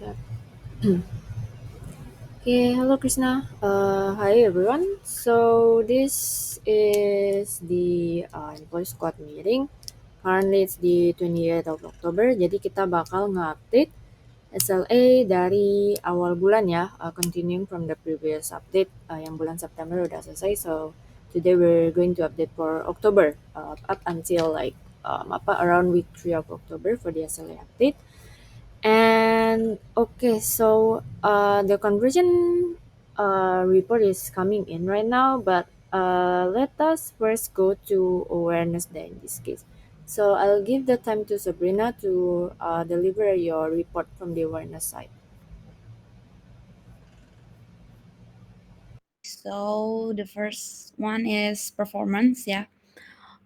Yep. Okay, hello Krishna. Hi everyone. So this is the employee squad meeting. Currently it's the 28th of October. Jadi kita bakal nge-update SLA dari awal bulan ya, continuing from the previous update yang bulan September udah selesai. So today we're going to update for October up until like around week 3 of October for the SLA update. And okay, so the conversion report is coming in right now, but let us first go to awareness day in this case. So I'll give the time to Sabrina to deliver your report from the awareness side. So the first one is performance, yeah.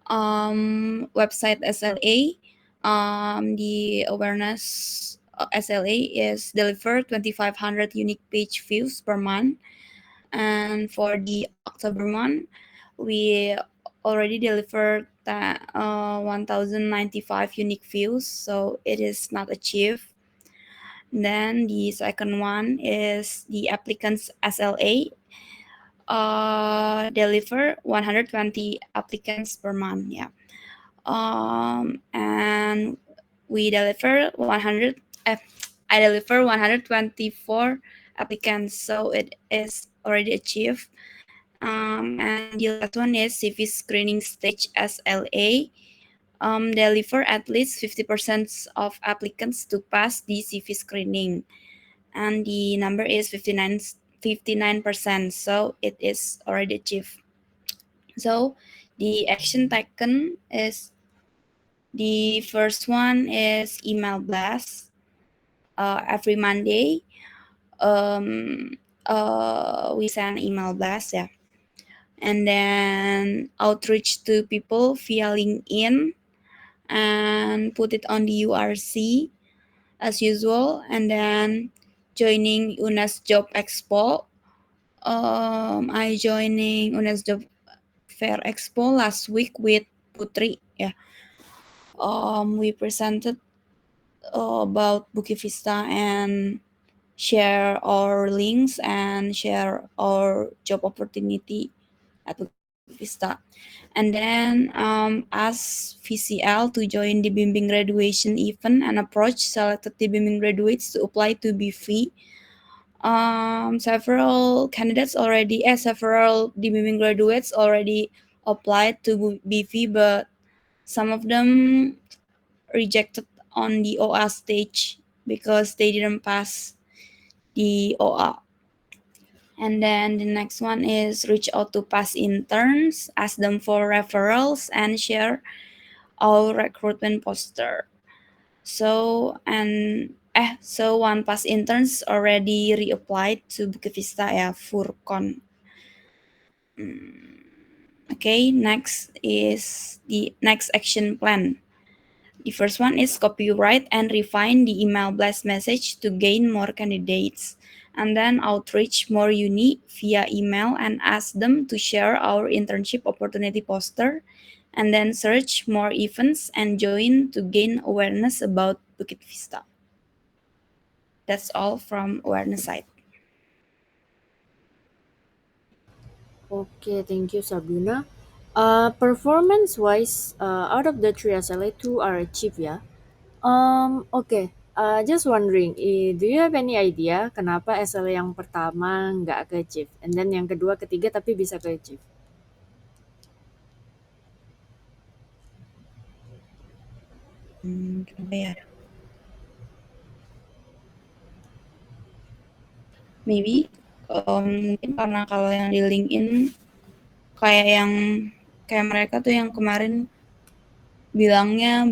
Website SLA, the awareness SLA is delivered 2,500 unique page views per month, and for the October month, we already delivered that 1,095 unique views, so it is not achieved. Then the second one is the applicants SLA, deliver 120 applicants per month, yeah. And we deliver 100 I deliver 124 applicants, so it is already achieved. And the last one is CV screening stage SLA, deliver at least 50% of applicants to pass the CV screening, and the number is 59%, so it is already achieved. So the action taken is, the first one is email blast every Monday. We send email blast, yeah, and then outreach to people via LinkedIn and put it on the URC as usual, and then joining UNAS Job Expo. I joining UNAS Job Fair Expo last week with Putri. Yeah, we presented about Bukit Vista and share our links and share our job opportunity at Bukit Vista. And then ask VCL to join the Bimbing graduation event and approach selected the Bimbing graduates to apply to BV. Several DBMing graduates already applied to BV, but some of them rejected on the OA stage because they didn't pass the OA. And then the next one is reach out to past interns, ask them for referrals, and share our recruitment poster. So one past interns already reapplied to Bukit Vista ya, Furcon. Okay, next is the next action plan. The first one is copyright and refine the email blast message to gain more candidates. And then outreach more uni via email and ask them to share our internship opportunity poster. And then search more events and join to gain awareness about Bukit Vista. That's all from awareness side. Okay, thank you Sabrina. Performance wise, out of the three SLA, two are achieved ya. Okay. Just wondering, do you have any idea kenapa SLA yang pertama nggak ke-achieve, and then yang kedua, ketiga tapi bisa ke-achieve? Kenapa ya? Maybe mungkin karena kalau yang di LinkedIn kayak mereka tuh yang kemarin bilangnya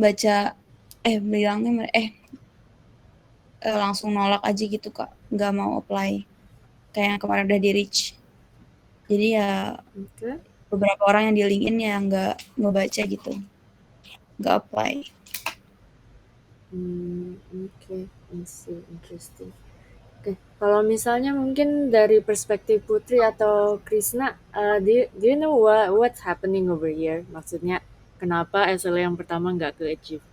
langsung nolak aja gitu Kak, nggak mau apply kayak yang kemarin udah di reach. Jadi ya Okay. beberapa orang yang di LinkedIn ya nggak ngebaca gitu, nggak apply. Okay, I see, interesting. Okay, kalau misalnya mungkin dari perspektif Putri atau Krisna, do you know what's happening over here? Maksudnya kenapa SLA yang pertama nggak ke-achieve?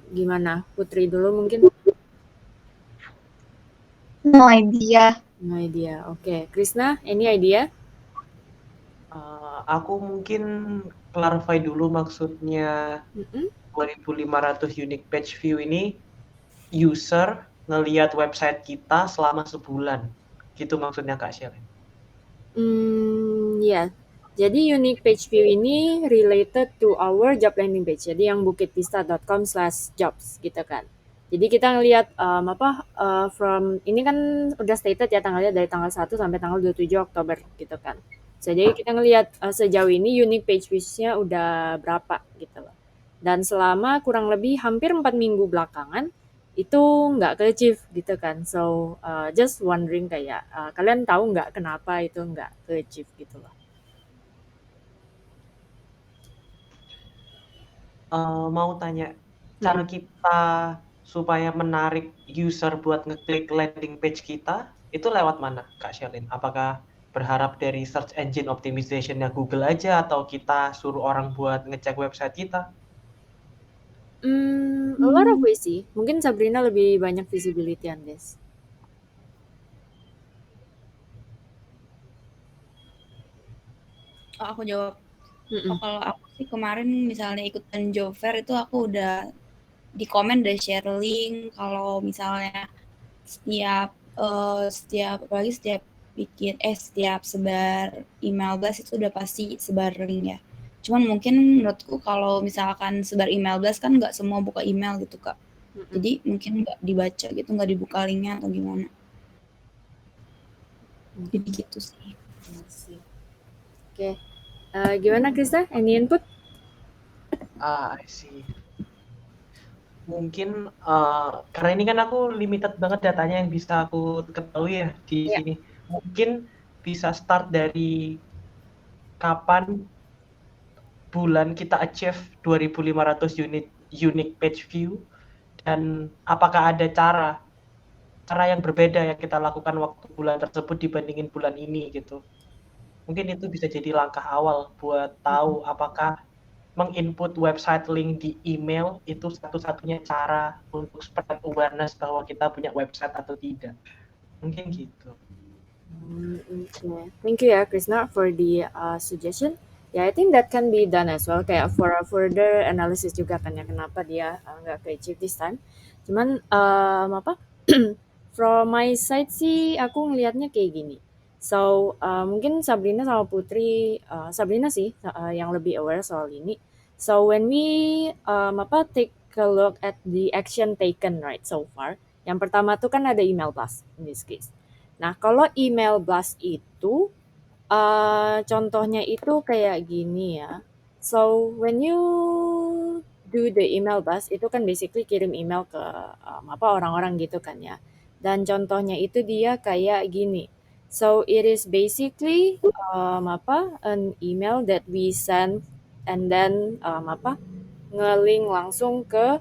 Gimana? Putri dulu mungkin? No idea. No idea. Oke. Krishna, any idea? Aku mungkin clarify dulu maksudnya Mm-mm. 2.500 unique page view ini user ngelihat website kita selama sebulan. Gitu maksudnya Kak Sherin. Ya. Jadi unique page view ini related to our job landing page. Jadi yang bukitvista.com/jobs gitu kan. Jadi kita ngelihat from ini kan udah stated ya tanggalnya dari tanggal 1 sampai tanggal 27 Oktober gitu kan. So, jadi kita ngelihat sejauh ini unique page views-nya udah berapa gitu loh. Dan selama kurang lebih hampir 4 minggu belakangan itu nggak ke-achieve gitu kan. So, just wondering kayak kalian tahu nggak kenapa itu nggak ke-achieve gitu loh. Mau tanya, cara kita supaya menarik user buat ngeklik landing page kita, itu lewat mana Kak Sherin? Apakah berharap dari search engine optimization-nya Google aja atau kita suruh orang buat ngecek website kita? A lot of ways sih. Mungkin Sabrina lebih banyak visibility on this. Oh, aku jawab. Mm-mm. Kalau aku sih kemarin misalnya ikutan job fair itu aku udah di komen udah share link kalau misalnya setiap apalagi setiap sebar email blast itu udah pasti sebar link ya. Cuman mungkin menurutku kalau misalkan sebar email blast kan nggak semua buka email gitu Kak. Jadi mungkin nggak dibaca gitu, nggak dibuka linknya atau gimana. Jadi gitu sih. Oke. Gimana Krista? Any input? I see. Mungkin karena ini kan aku limited banget datanya yang bisa aku ketahui ya di sini. Mungkin bisa start dari kapan bulan kita achieve 2.500 unique page view dan apakah ada cara yang berbeda yang kita lakukan waktu bulan tersebut dibandingin bulan ini gitu. Mungkin itu bisa jadi langkah awal buat tahu apakah menginput website link di email itu satu-satunya cara untuk spread awareness bahwa kita punya website atau tidak. Mungkin gitu. Okay. Thank you ya Krishna for the suggestion. Yeah, I think that can be done as well. Kayak for a further analysis juga kan ya kenapa dia nggak ke-achieve this time. Cuman from my side sih aku ngelihatnya kayak gini. So mungkin Sabrina sama Putri, Sabrina sih yang lebih aware soal ini. So when we take a look at the action taken right so far, yang pertama tuh kan ada email blast in this case. Nah, kalau email blast itu contohnya itu kayak gini ya. So, when you do the email blast itu kan basically kirim email ke orang-orang gitu kan ya. Dan contohnya itu dia kayak gini. So, it is basically an email that we send and then nge-link langsung ke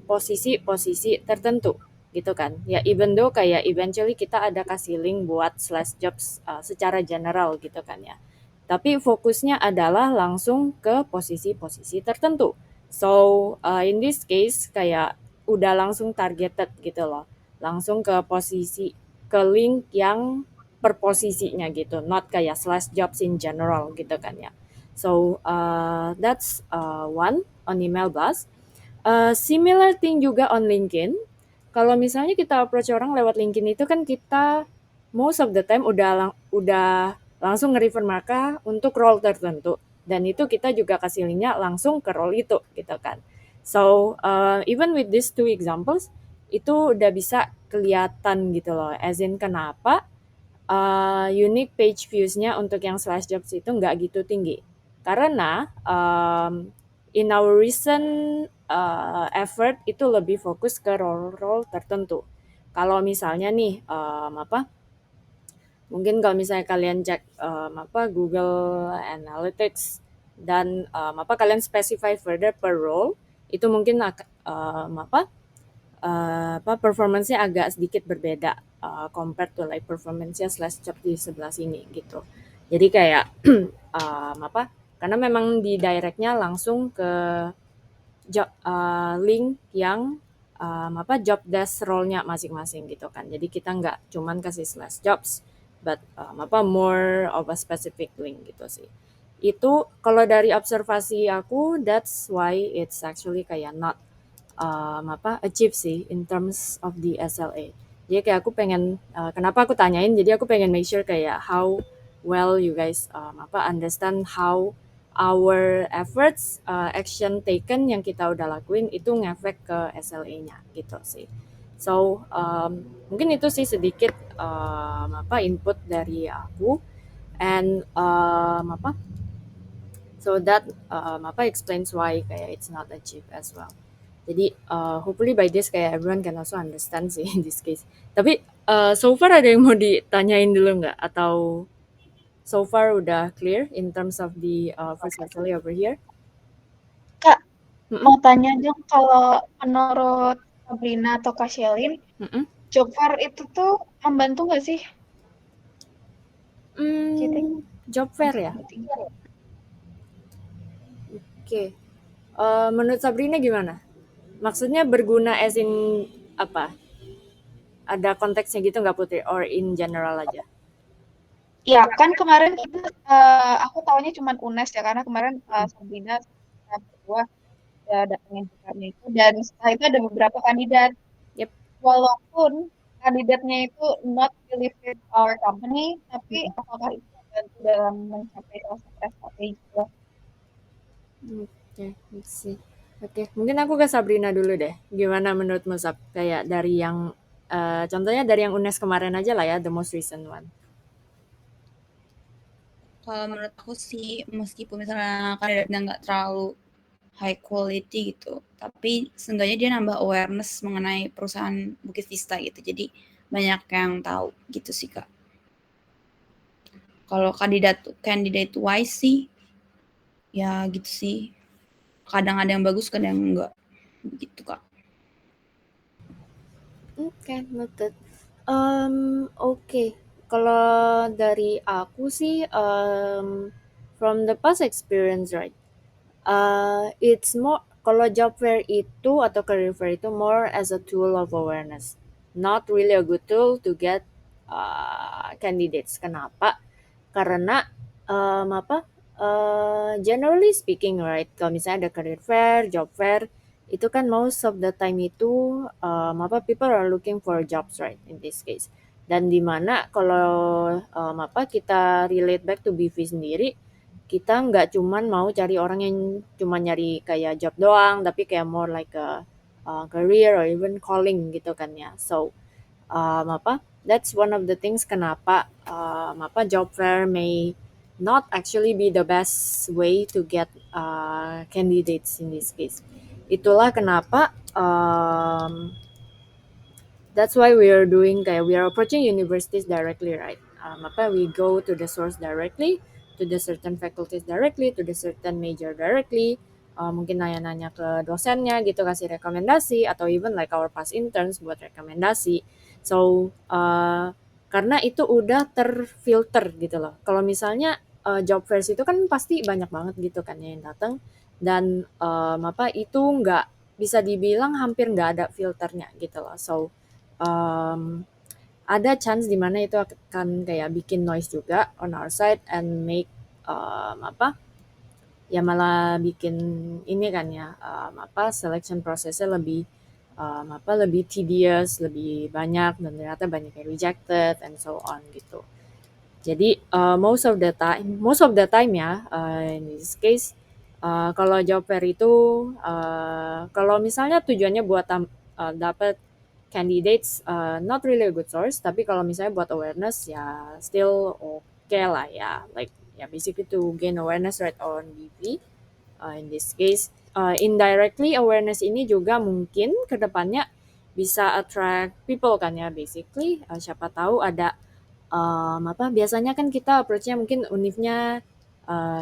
posisi-posisi tertentu gitu kan. Ya even though kayak eventually kita ada kasih link buat slash jobs secara general gitu kan ya. Tapi fokusnya adalah langsung ke posisi-posisi tertentu. So in this case kayak udah langsung targeted gitu loh. Langsung ke posisi, ke link yang per posisinya gitu. Not kayak slash jobs in general gitu kan ya. So that's one on email blast. Similar thing juga on LinkedIn. Kalau misalnya kita approach orang lewat LinkedIn itu kan kita most of the time udah langsung nge-refer mereka untuk role tertentu. Dan itu kita juga kasih linknya langsung ke role itu gitu kan. So even with these two examples itu udah bisa kelihatan gitu loh. As in kenapa unique page views-nya untuk yang slash jobs itu nggak gitu tinggi. Karena in our recent effort itu lebih fokus ke role-role tertentu. Kalau misalnya nih mungkin kalau misalnya kalian cek Google Analytics dan kalian specify further per role itu mungkin performance-nya agak sedikit berbeda compared to like performance-nya slash job di sebelah sini gitu. Jadi kayak karena memang di direct-nya langsung ke link yang job desk role-nya masing-masing gitu kan. Jadi kita nggak cuman kasih slash jobs, but more of a specific link gitu sih. Itu kalau dari observasi aku, that's why it's actually kayak not achieve sih in terms of the SLA. Jadi kayak aku pengen, kenapa aku tanyain, jadi aku pengen make sure kayak how well you guys understand how our efforts, action taken yang kita udah lakuin itu ngefek ke SLA-nya gitu sih. So, mungkin itu sih sedikit input dari aku, and so that explains why kayak it's not achieved as well. Jadi hopefully by this kayak everyone can also understand sih in this case. Tapi so far ada yang mau ditanyain dulu nggak? Atau so far udah clear in terms of the first SLA over here? Kak, Mm-mm. mau tanya dong, kalau menurut Sabrina atau Kak Shelin, Mm-mm. job fair itu tuh membantu nggak sih? Job fair ya? Oke. Menurut Sabrina gimana? Maksudnya berguna as in apa? Ada konteksnya gitu nggak Putri? Or in general aja? Ya, kan kemarin kita, aku tahunya cuma UNES ya, karena kemarin Sabrina berdua ya datengin job-nya itu, dan setelah itu ada beberapa kandidat. Yep. Walaupun kandidatnya itu not really fit our company, tapi apakah itu membantu dalam mencapai salah satu SLA juga? Oke, let's see. Oke, mungkin aku ke Sabrina dulu deh. Gimana menurut Musab? Kayak dari yang, contohnya dari yang UNES kemarin aja lah ya, the most recent one. Kalau menurut aku sih, meskipun misalnya kandidatnya nggak terlalu high quality gitu, tapi seenggaknya dia nambah awareness mengenai perusahaan Bukit Vista gitu. Jadi banyak yang tahu gitu sih Kak. Kalau candidate wise sih, ya gitu sih. Kadang ada yang bagus, kadang enggak. Begitu Kak. Oke, noted. Oke. Kalau dari aku sih, from the past experience, right? It's more, kalau job fair itu atau career fair itu more as a tool of awareness, not really a good tool to get candidates. Kenapa? Karena generally speaking, right? Kalau misalnya ada career fair, job fair, itu kan most of the time itu people are looking for jobs, right? In this case. Dan dimana kalau kita relate back to BV sendiri, kita nggak cuman mau cari orang yang cuma nyari kayak job doang, tapi kayak more like a career or even calling gitu kan ya. So that's one of the things kenapa job fair may not actually be the best way to get candidates in this case. Itulah kenapa that's why we are doing kayak we are approaching universities directly, right? We go to the source directly, to the certain faculties directly, to the certain major directly. Mungkin nanya-nanya ke dosennya gitu, kasih rekomendasi, atau even like our past interns buat rekomendasi. So karena itu udah terfilter gitu loh. Kalau misalnya job fairs itu kan pasti banyak banget gitu kan yang datang, dan itu nggak bisa dibilang hampir nggak ada filternya gitu loh. So ada chance di mana itu akan kayak bikin noise juga on our side and make malah bikin ini kan ya selection prosesnya lebih lebih tedious, lebih banyak, dan ternyata banyak yang rejected and so on gitu. Jadi most of the time ya, in this case kalau job fair itu kalau misalnya tujuannya buat dapat candidates, not really a good source, tapi kalau misalnya buat awareness ya still okay lah ya, like ya basically to gain awareness right on BV. In this case indirectly awareness ini juga mungkin kedepannya bisa attract people kan ya, basically siapa tahu ada biasanya kan kita approach-nya mungkin univnya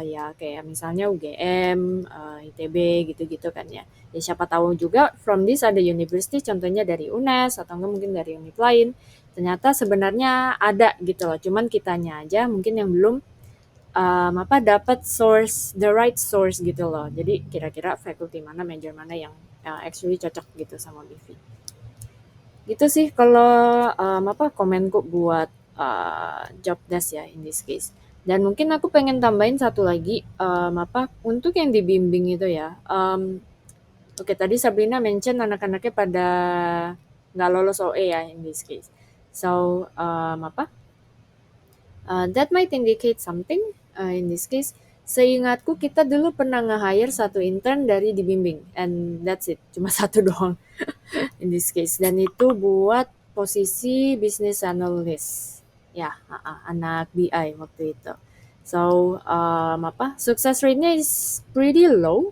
ya kayak misalnya UGM, ITB gitu-gitu kan ya. Ya siapa tahu juga from this ada university, contohnya dari UNES atau enggak mungkin dari univ lain. Ternyata sebenarnya ada gitu loh, cuman kitanya aja mungkin yang belum dapat the right source gitu loh. Jadi kira-kira faculty mana, major mana yang actually cocok gitu sama BV. Gitu sih kalau komenku buat job desk ya in this case. Dan mungkin aku pengen tambahin satu lagi untuk yang dibimbing itu ya. Oke, tadi Sabrina mention anak-anaknya pada nggak lolos OE ya in this case. So that might indicate something in this case. Seingatku kita dulu pernah nge-hire satu intern dari dibimbing and that's it, cuma satu doang in this case. Dan itu buat posisi business analyst ya, anak BI waktu itu. So success rate-nya is pretty low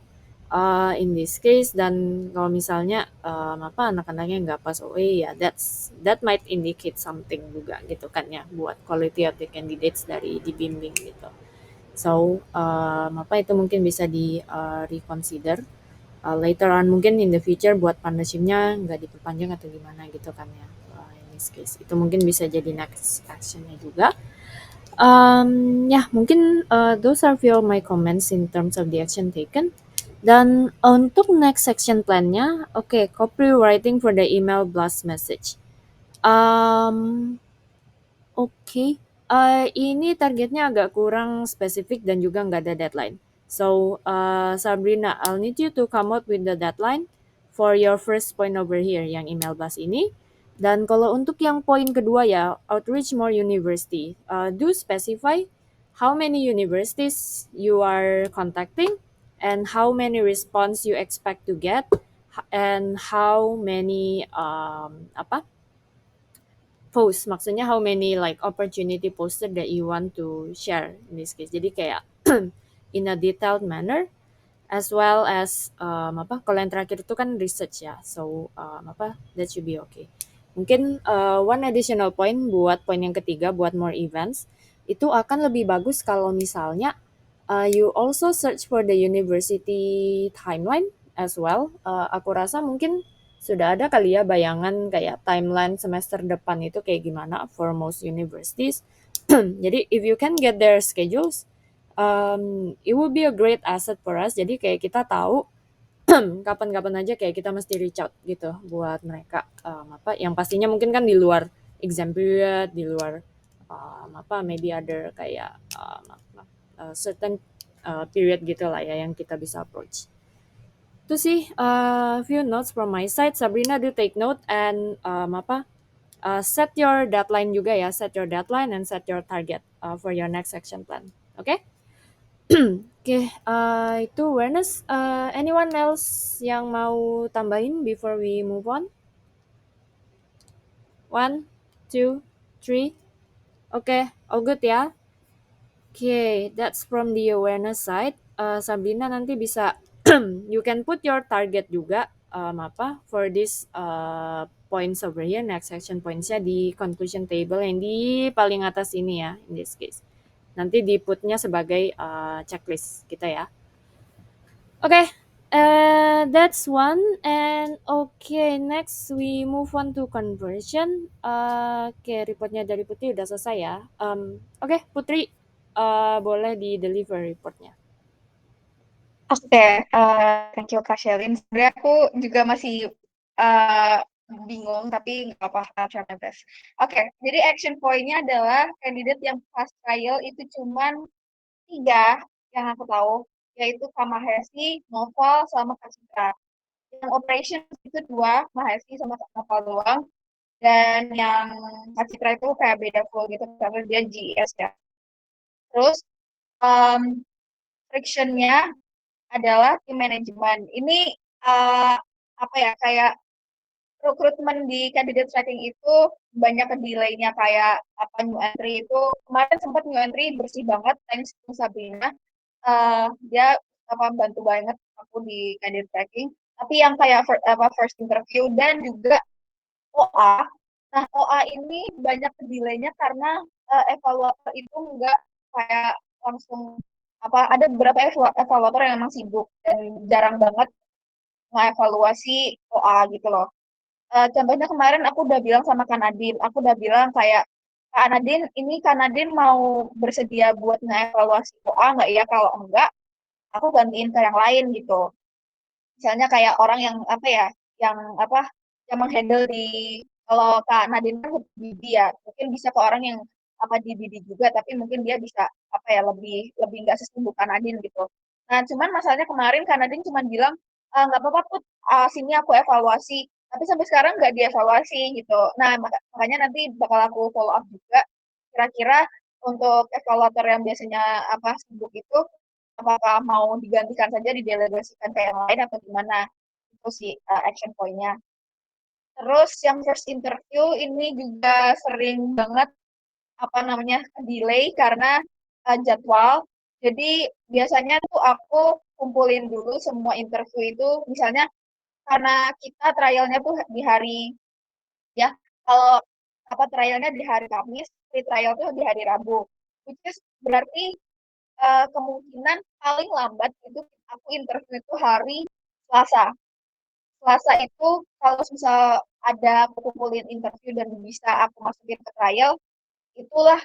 in this case. Dan kalau misalnya anak-anaknya nggak pas OE ya that might indicate something juga gitu kan ya buat quality of the candidates dari dibimbing gitu. So itu mungkin bisa di reconsider later on, mungkin in the future buat partnership-nya nggak diperpanjang atau gimana gitu kan ya. In this case itu mungkin bisa jadi next action-nya juga. Mungkin those are few of my comments in terms of the action taken. Dan untuk next section plan-nya, copywriting for the email blast message. Ini targetnya agak kurang spesifik dan juga nggak ada deadline. So, Sabrina, I'll need you to come up with the deadline for your first point over here, yang email blast ini. Dan kalau untuk yang poin kedua ya, outreach more university. Do specify how many universities you are contacting and how many response you expect to get and how many post, maksudnya how many like opportunity posted that you want to share in this case. Jadi kayak in a detailed manner as well as kalau yang terakhir itu kan research ya. So that should be okay. Mungkin one additional point buat poin yang ketiga buat more events itu akan lebih bagus kalau misalnya you also search for the university timeline as well. Aku rasa mungkin sudah ada kali ya bayangan kayak timeline semester depan itu kayak gimana for most universities. Jadi if you can get their schedules, it will be a great asset for us. Jadi kayak kita tahu kapan-kapan aja kayak kita mesti reach out gitu buat mereka. Yang pastinya mungkin kan di luar exam period, di luar maybe other kayak certain period gitu lah ya yang kita bisa approach. Itu sih few notes from my side. Sabrina, do take note and set your deadline juga ya. Set your deadline and set your target for your next action plan. Okay? Okay, itu awareness. Anyone else yang mau tambahin before we move on? 1, 2, 3. Okay, all good ya? Okay, that's from the awareness side. Sabrina nanti bisa you can put your target juga for this points over here, next action points-nya di conclusion table yang di paling atas ini ya in this case. Nanti di putnya sebagai checklist kita ya. Okay, that's one. And okay, next we move on to conversion. Reportnya dari Putri udah selesai ya. Okay, Putri, boleh di deliver reportnya. Oke, thank you Kak Shelin. Sebenarnya aku juga masih bingung, tapi nggak apa-apa, I'll try my best. Oke, jadi action point-nya adalah candidate yang pas trial itu cuman 3 yang aku tahu, yaitu Kak Mahesi, Noval, sama Kak Citra. Yang operation itu 2, Mahesi sama Kak Noval doang. Dan yang Kak Citra itu kayak beda full gitu, karena dia GS ya. Terus friction-nya adalah tim manajemen. Ini kayak rekrutmen di candidate tracking itu banyak delay-nya, kayak new entry itu kemarin sempat new entry bersih banget thanks to Sabrina. Dia bantu banget aku di candidate tracking. Tapi yang kayak first interview dan juga OA. Nah, OA ini banyak delay-nya karena evaluator itu enggak kayak langsung ada beberapa evaluator yang emang sibuk dan jarang banget ngevaluasi OA gitu loh. Contohnya kemarin aku udah bilang sama Kak Nadine, aku udah bilang kayak Kak Nadine, ini Kak Nadine mau bersedia buat ngevaluasi OA nggak ya? Kalau enggak, aku gantiin ke yang lain gitu. Misalnya kayak orang yang apa ya, yang apa, yang menghandle di, kalau Kak Nadine kan di BD ya, mungkin bisa ke orang yang apa di BD juga, tapi mungkin dia bisa apa ya, lebih lebih nggak sesibuk Kak Nadine gitu. Nah, cuman masalahnya kemarin Kak Nadine cuma bilang, nggak apa-apa Put, sini aku evaluasi. Tapi sampai sekarang nggak dievaluasi gitu. Nah, makanya nanti bakal aku follow up juga. Kira-kira untuk evaluator yang biasanya apa sibuk itu, apakah mau digantikan saja, didelegasikan ke yang lain atau gimana? Itu sih action point-nya. Terus yang first interview ini juga sering banget apa namanya delay karena jadwal. Jadi biasanya tuh aku kumpulin dulu semua interview itu, misalnya karena kita trialnya tuh di hari, ya, kalau apa trialnya di hari Kamis, free trial tuh di hari Rabu, which is berarti kemungkinan paling lambat itu aku interview itu hari Selasa. Selasa itu kalau misal ada aku kumpulin interview dan bisa aku masukin ke trial, itulah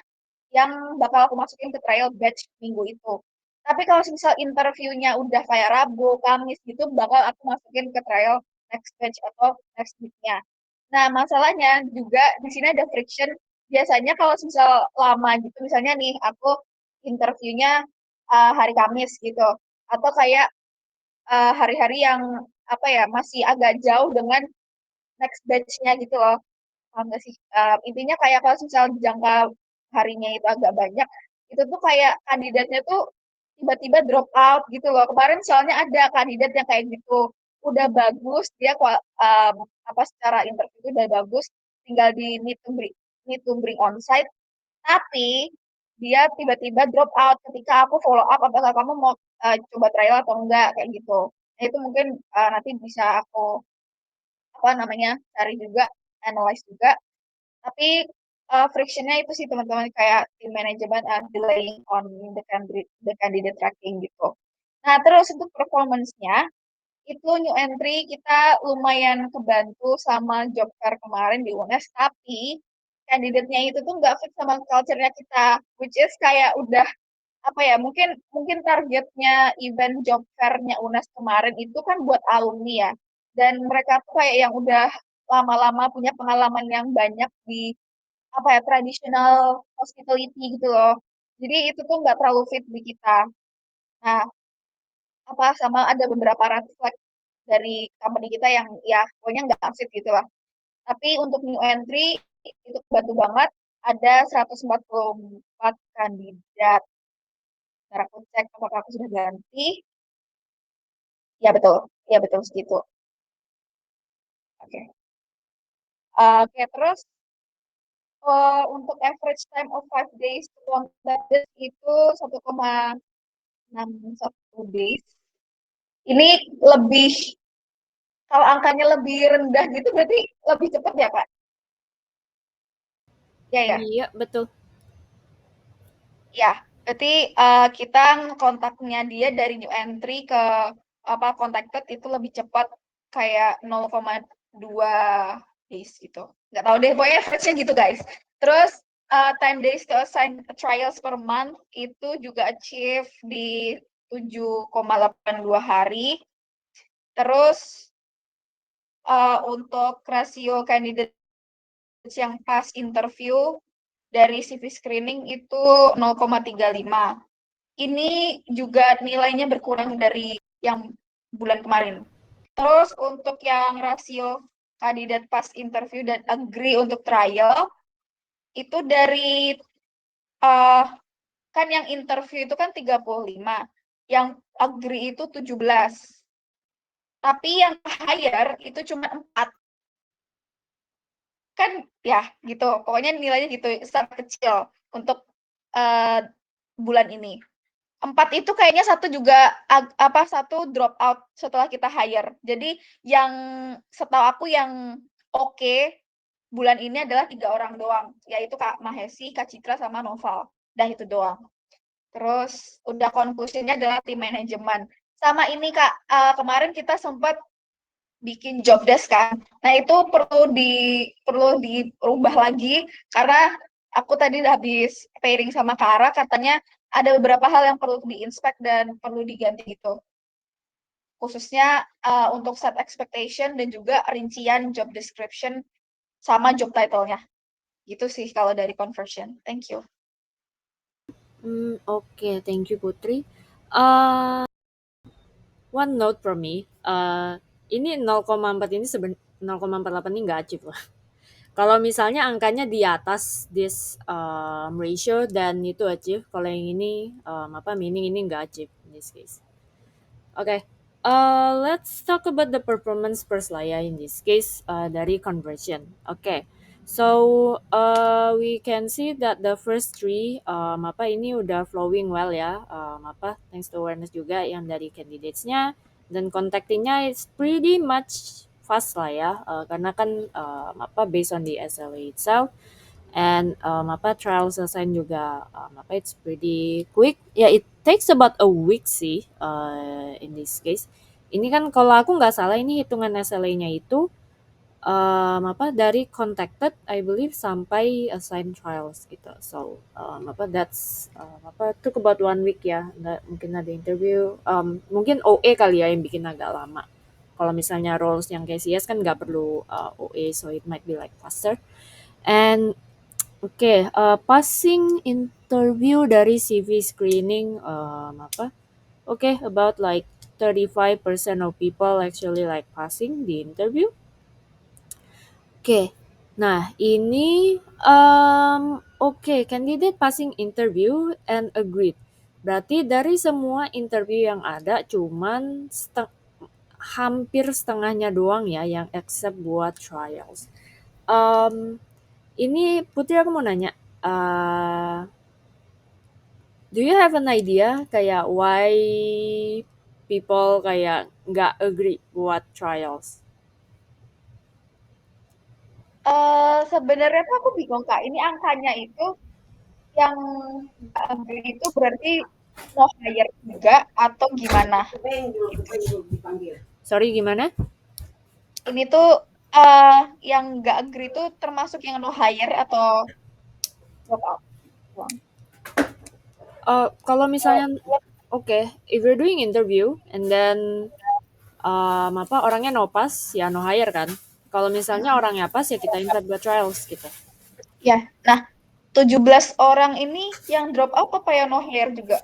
yang bakal aku masukin ke trial batch minggu itu. Tapi kalau misal interviewnya udah kayak Rabu, Kamis gitu, bakal aku masukin ke trial next batch atau next week-nya. Nah, masalahnya juga di sini ada friction. Biasanya kalau misal lama gitu, misalnya nih aku interviewnya hari Kamis gitu, atau kayak hari-hari yang apa ya masih agak jauh dengan next batch-nya gitu loh. Paham nggak sih? Intinya kayak kalau misal jangka harinya itu agak banyak, itu tuh kayak kandidatnya tuh tiba-tiba drop out gitu loh. Kemarin soalnya ada kandidat yang kayak gitu, udah bagus, dia apa secara interview itu udah bagus, tinggal di need to bring on site, tapi dia tiba-tiba drop out ketika aku follow up apakah kamu mau coba trial atau enggak kayak gitu. Nah, itu mungkin nanti bisa aku apa namanya cari juga, analyze juga. Tapi frictionnya itu sih teman-teman, kayak tim manajemen delaying on the candidate tracking gitu. Nah, terus untuk performance-nya itu new entry kita lumayan kebantu sama job fair kemarin di UNES, tapi kandidatnya itu tuh nggak fit sama culture-nya kita, which is kayak udah apa ya, mungkin mungkin targetnya event job fair-nya UNES kemarin itu kan buat alumni ya, dan mereka tuh kayak yang udah lama-lama punya pengalaman yang banyak di apa ya traditional hospitality gitu loh. Jadi itu tuh nggak terlalu fit di kita. Nah, apa sama ada beberapa red flag dari company kita yang ya pokoknya nggak fit gitu lah. Tapi untuk new entry itu bantu banget, ada 144 kandidat. Cara aku cek apakah aku sudah ganti. Ya betul, ya betul segitu. Oke. Oke, terus untuk average time of 5 days to contact this itu 1,61 days. Ini lebih, kalau angkanya lebih rendah gitu berarti lebih cepat ya, Kak? Ya, ya. Iya, betul. Ya, berarti kita kontaknya dia dari new entry ke apa contacted itu lebih cepat, kayak 0,2 days gitu. Nggak tahu deh, pokoknya average-nya gitu guys. Terus time days to assign trials per month itu juga achieve di 7,82 hari. Terus untuk rasio candidate yang pas interview dari CV screening itu 0,35. Ini juga nilainya berkurang dari yang bulan kemarin. Terus untuk yang rasio kandidat pas interview dan agree untuk trial, itu dari kan yang interview itu kan 35, yang agree itu 17. Tapi yang hire itu cuma 4. Kan ya gitu, pokoknya nilainya gitu, sangat kecil untuk bulan ini. 4 itu kayaknya satu juga satu drop out setelah kita hire. Jadi yang setahu aku yang oke bulan ini adalah 3 orang doang, yaitu Kak Mahesi, Kak Citra, sama Noval. Udah itu doang. Terus udah konklusinya adalah tim manajemen. Sama ini Kak, kemarin kita sempat bikin job desk kan. Nah, itu perlu dirubah lagi karena aku tadi habis pairing sama Kara, katanya ada beberapa hal yang perlu di-inspect dan perlu diganti gitu. Khususnya untuk set expectation dan juga rincian job description sama job title-nya. Gitu sih kalau dari conversion. Thank you. Oke, thank you Putri. One note from me, ini 0,4 ini 0,48 ini nggak achieve lah. Kalau misalnya angkanya di atas this ratio dan itu achieve, kalau yang ini meaning ini nggak achieve in this case. Okay, let's talk about the performance first lah ya in this case dari conversion. Okay, so we can see that the first three ini udah flowing well ya, thanks to awareness juga yang dari candidates-nya dan contacting-nya it's pretty much fast lah ya, karena kan based on the SLA itself. And trial selesai juga it's pretty quick. Ya, it takes about a week sih in this case. Ini kan kalau aku nggak salah ini hitungan SLA-nya itu dari contacted I believe sampai assign trials gitu. So that's took about 1 week ya. Mungkin ada interview, mungkin OA kali ya yang bikin agak lama. Kalau misalnya roles yang kayak CS kan nggak perlu OA, so it might be like faster. And Oke, passing interview dari CV screening, about like 35% of people actually like passing the interview. Oke, nah ini candidate passing interview and agreed. Berarti dari semua interview yang ada cuman hampir setengahnya doang ya yang accept buat trials. Ini Putri aku mau nanya, do you have an idea kayak why people kayak nggak agree buat trials? Sebenarnya tuh aku bingung Kak, ini angkanya itu yang nggak agree itu berarti no hire juga atau gimana? Sorry, gimana? Ini tuh yang nggak agree itu termasuk yang no hire atau drop out? Kalau misalnya if you're doing interview and then orangnya no pass ya no hire kan. Kalau misalnya orangnya pas ya kita invite buat trials gitu. Ya, nah 17 orang ini yang drop out apa yang no hire juga?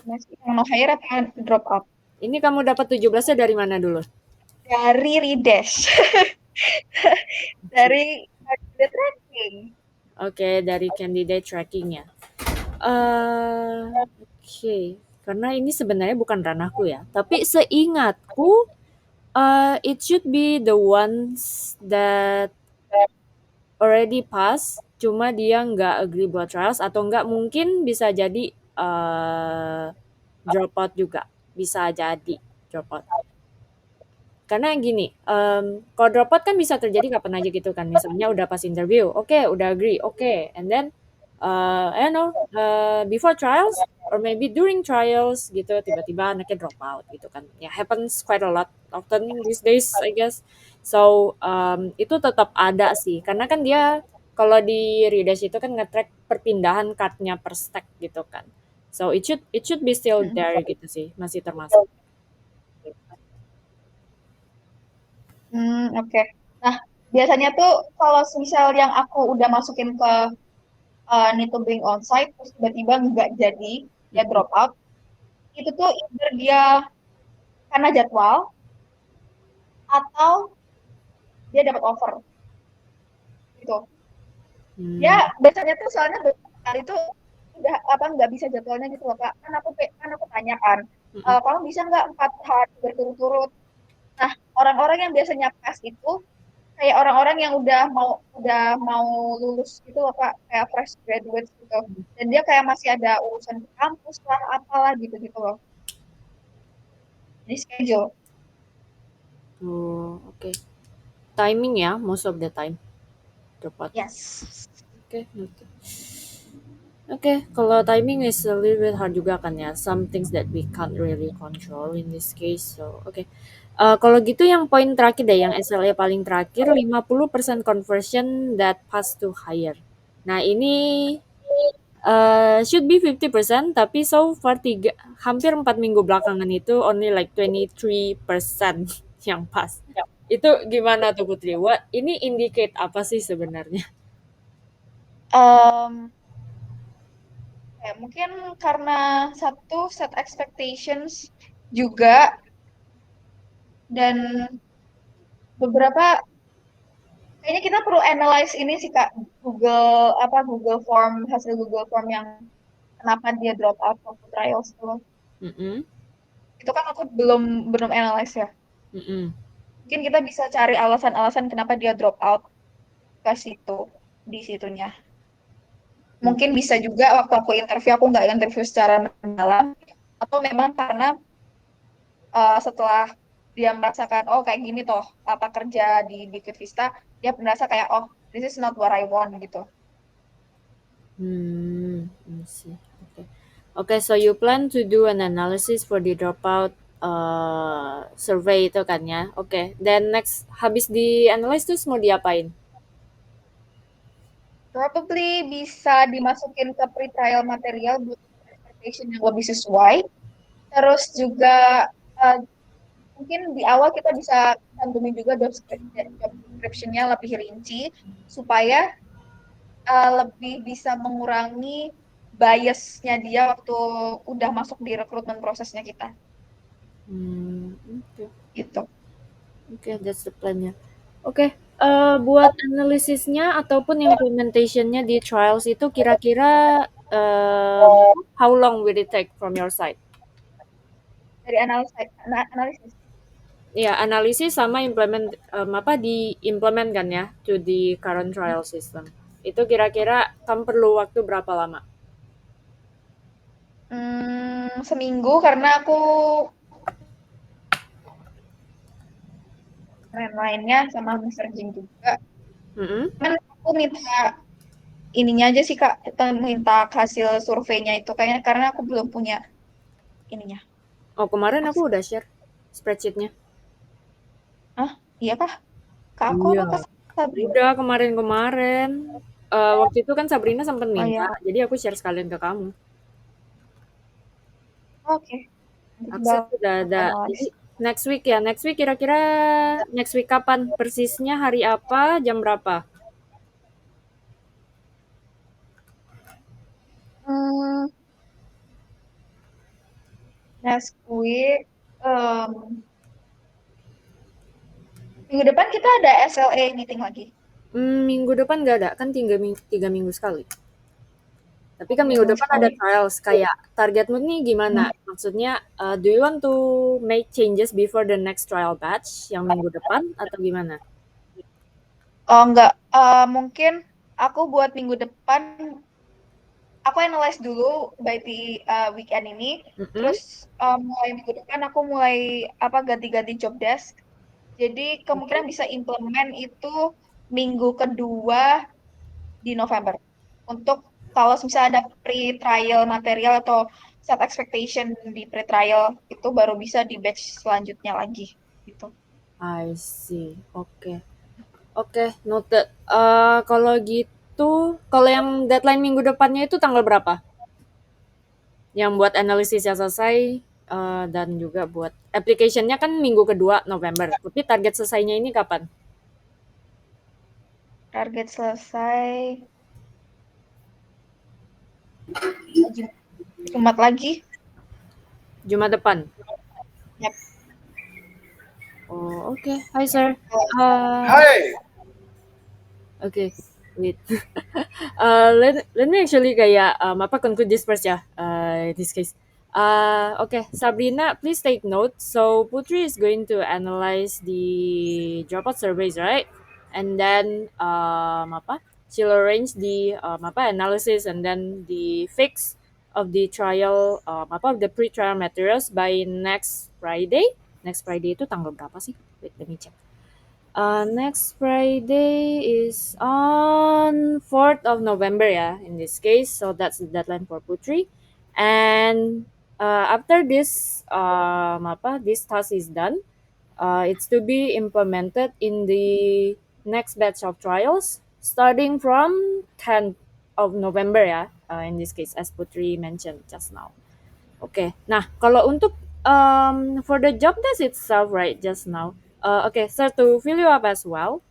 Yang no hire atau yang drop out? Ini kamu dapat 17-nya dari mana dulu? Dari Rides. Dari candidate tracking. Oke, dari candidate tracking ya. Oke, karena ini sebenarnya bukan ranahku ya. Tapi seingatku, it should be the ones that already pass, cuma dia nggak agree buat trials atau nggak mungkin bisa jadi drop out juga, bisa jadi drop out. Karena gini, kalau drop out kan bisa terjadi kapan aja gitu kan. Misalnya udah pas interview, oke, udah agree, oke, and then I don't know, before trials or maybe during trials gitu tiba-tiba anaknya drop out gitu kan. Ya happens quite a lot often these days I guess. So itu tetap ada sih karena kan dia kalau di Redash itu kan nge-track perpindahan cardnya per stack gitu kan. So it should be still there gitu sih, masih termasuk. Oke. Nah, biasanya tuh kalau misal yang aku udah masukin ke need to bring onsite terus tiba-tiba nggak jadi, dia drop out, itu tuh either dia karena jadwal atau dia dapat offer. Gitu. Ya, biasanya tuh soalnya beberapa kali tuh udah nggak bisa jadwalnya gitu loh Kak. Kan aku tanya kan, kamu bisa nggak 4 hari berturut-turut? Nah, orang-orang yang biasanya pas itu kayak orang-orang yang udah mau lulus gitu loh Kak, kayak fresh graduate gitu. Dan dia kayak masih ada urusan di kampus lah, apalah gitu-gitu loh. Jadi schedule. Oh, oke. Timing ya, most of the time. Tepat. Yes. Oke, oke. Oke, kalau timing is a little bit hard juga kan ya. Some things that we can't really control in this case. So, oke. Kalau gitu yang poin terakhir deh, yang SLA paling terakhir 50% conversion that pass to higher. Nah, ini should be 50%, tapi so far hampir 4 minggu belakangan itu only like 23% yang pas. Itu gimana tuh Putri? Ini indicate apa sih sebenarnya? Um, ya, mungkin karena satu set expectations juga dan beberapa kayaknya kita perlu analyze ini sih Kak, Google Form, hasil Google Form yang kenapa dia drop out of trials tuh. Mm-mm, Itu kan aku belum analyze ya. mm-mm. Mungkin kita bisa cari alasan-alasan kenapa dia drop out ke situ di situnya. Mungkin bisa juga waktu aku nggak interview secara mendalam atau memang karena setelah dia merasakan oh kayak gini toh apa kerja di Bukit Vista, dia merasa kayak oh this is not what I want gitu. I see. Okay. Okay, so you plan to do an analysis for the dropout survey itu kan ya? Okay. Then next habis di analyze terus mau diapain? Probably bisa dimasukin ke pre-trial material buat expectation yang lebih sesuai. Terus juga mungkin di awal kita bisa cantumin juga job description-nya lebih rinci supaya lebih bisa mengurangi bias-nya dia waktu udah masuk di rekrutmen prosesnya kita. Okay. Gitu. Okay, that's the plan-nya. Oke, buat analisisnya ataupun implementation-nya di trials itu kira-kira how long will it take from your side? Dari analisis. Ya, analisis sama diimplement kan ya to the current trial system. Itu kira-kira kamu perlu waktu berapa lama? Seminggu karena aku lain-lainnya sama Mr. Jing juga. Mm-mm. Kan aku minta ininya aja sih Kak, kita minta hasil surveinya itu kayaknya karena aku belum punya ininya. Oh, kemarin aku udah share spreadsheet-nya. Ah, iya kah? Kak aku Iya. apa Kak Sabri? Udah kemarin-kemarin. Waktu itu kan Sabrina sempat Oh minta, iya, jadi aku share sekalian ke kamu. oke. Nanti coba Akses udah aku ada. Jadi analis. next week ya. Next week kira-kira next week kapan? Persisnya hari apa? Jam berapa? Hmm, next week, minggu depan kita ada SLA meeting lagi. Minggu depan nggak ada, kan 3 minggu sekali. Tapi kan minggu Minggu depan ada sekali. trials. Kayak targetmu nih gimana? Maksudnya, do you want to make changes before the next trial batch yang minggu depan atau gimana? Oh enggak, mungkin aku buat minggu depan, aku analyze dulu by the weekend ini, Mm-mm. terus mulai minggu depan aku mulai ganti-ganti job desk. Jadi kemungkinan bisa implement itu minggu kedua di November. Untuk kalau misalnya ada pre-trial material atau set expectation di pre-trial itu baru bisa di batch selanjutnya lagi gitu. I see. Oke. Oke, noted. Kalau gitu, kalau yang deadline minggu depannya itu tanggal berapa? Yang buat analisisnya selesai dan juga buat application-nya kan minggu kedua November. Tapi target selesainya ini kapan? Target selesai Jumat lagi. Jumat depan. Yap. Oh, oke. Hi, sir. Hai. Okay, wait. Let me actually kayak conclude this first ya, this case. Okay, Sabrina, please take note. So Putri is going to analyze the dropout surveys, right? And then she'll arrange the analysis and then the fix of the trial of the pre-trial materials by next Friday. Next Friday itu tanggal berapa sih? Wait, let me check. Next Friday is on 4th of November ya, in this case. So that's the deadline for Putri. And after this this task is done, it's to be implemented in the next batch of trials starting from 10th of November ya, in this case as Putri mentioned just now. Oke. Nah, kalau untuk for the job desk itself, right, just now. Okay, so to fill you up as well,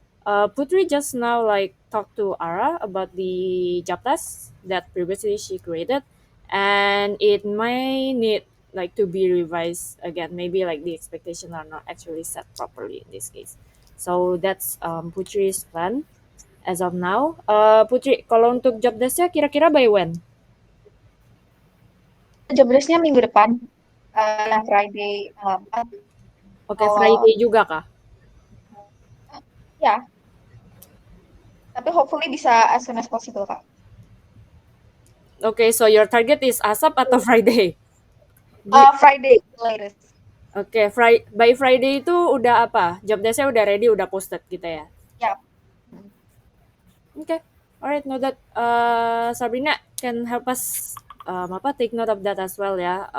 Putri just now like talked to Ara about the job desk that previously she created, and it may need like to be revised again. Maybe like the expectations are not actually set properly in this case. So that's Putri's plan as of now. Putri, kalau untuk job desknya kira-kira by when? Job desk-nya minggu depan, yang Friday tanggal 4. Oke, Kalau Friday juga kah? ya, tapi hopefully bisa as soon as possible, Kak. Okay, so your target is ASAP atau Friday? Friday latest. Oke, by Friday itu udah apa? Job desk-nya udah ready, udah posted gitu ya? Ya. Okay, alright, know that. Sabrina can help us take note of that as well ya,